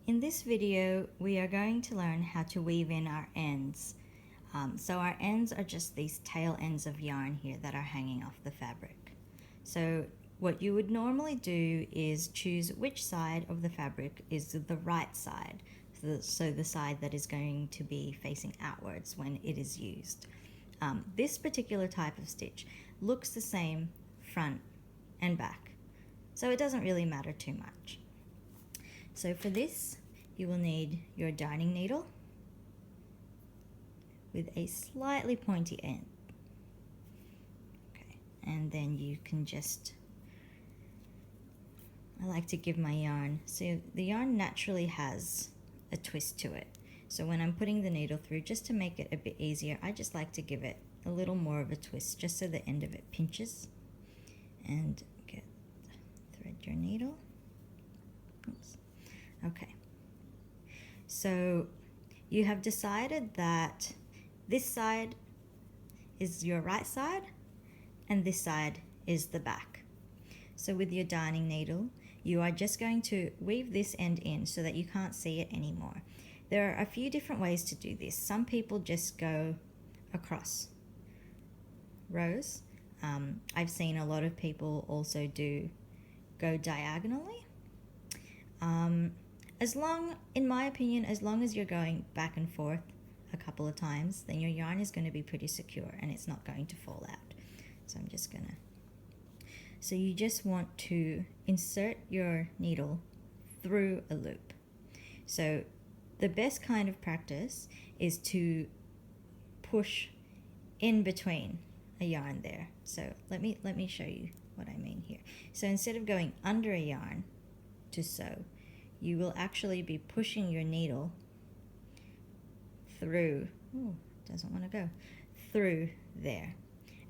In this video, we are going to learn how to weave in our ends. So our ends are just these tail ends of yarn here that are hanging off the fabric. So what you would normally do is choose which side of the fabric is the right side, so the side that is going to be facing outwards when it is used. This particular type of stitch looks the same front and back, so it doesn't really matter too much. So for this, you will need your darning needle with a slightly pointy end. Okay, and then you can just, I like to give my yarn, so the yarn naturally has a twist to it. So when I'm putting the needle through, just to make it a bit easier, I just like to give it a little more of a twist, just so the end of it pinches. And thread your needle. Oops. Okay. So you have decided that this side is your right side and this side is the back. So with your darning needle, you are just going to weave this end in so that you can't see it anymore. There are a few different ways to do this. Some people just go across rows. I've seen a lot of people also go diagonally. In my opinion, as long as you're going back and forth a couple of times, then your yarn is going to be pretty secure and it's not going to fall out. So I'm just gonna, so you just want to insert your needle through a loop. So the best kind of practice is to push in between a yarn there. So let me show you what I mean here. So instead of going under a yarn to sew, you will actually be pushing your needle through, doesn't want to go, through there.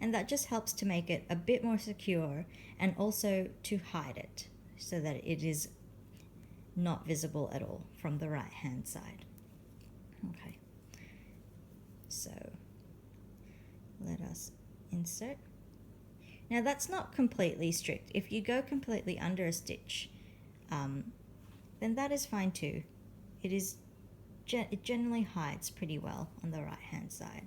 And that just helps to make it a bit more secure and also to hide it so that it is not visible at all from the right hand side. Okay, so let us insert. Now that's not completely strict. If you go completely under a stitch, then that is fine too. It generally hides pretty well on the right hand side,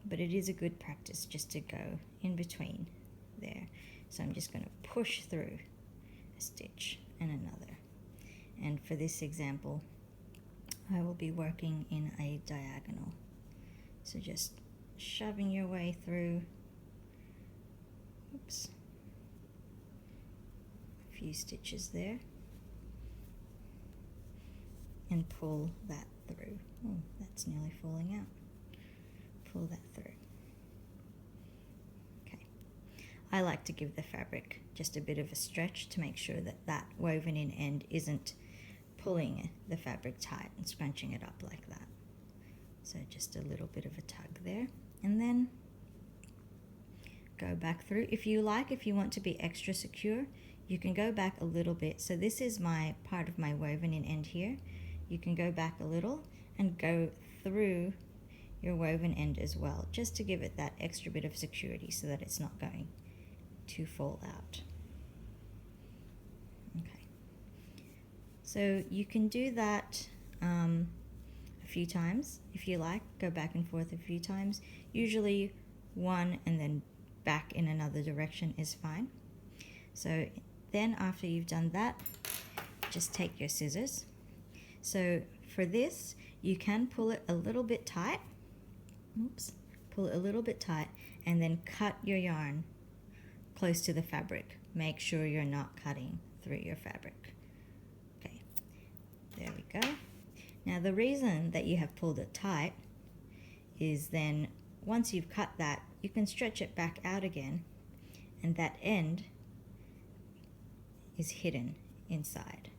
but it is a good practice just to go in between there. So I'm just going to push through a stitch and another. And for this example, I will be working in a diagonal. So just shoving your way through, oops, a few stitches there, and pull that through. Oh, that's nearly falling out. Pull that through. Okay. I like to give the fabric just a bit of a stretch to make sure that that woven in end isn't pulling the fabric tight and scrunching it up like that. So just a little bit of a tug there, and then go back through. If you want to be extra secure, you can go back a little bit. So this is my part of my woven in end here. You can go back a little and go through your woven end as well, just to give it that extra bit of security so that it's not going to fall out. Okay, so you can do that a few times if you like. Go back and forth a few times. Usually one and then back in another direction is fine. So then after you've done that, just take your scissors. So for this, you can pull it a little bit tight. Oops, pull it a little bit tight and then cut your yarn close to the fabric. Make sure you're not cutting through your fabric. Okay, there we go. Now the reason that you have pulled it tight is then once you've cut that, you can stretch it back out again, and that end is hidden inside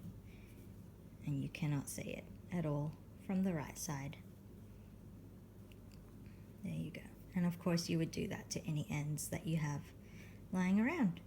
and you cannot see it at all from the right side. There you go. And of course you would do that to any ends that you have lying around.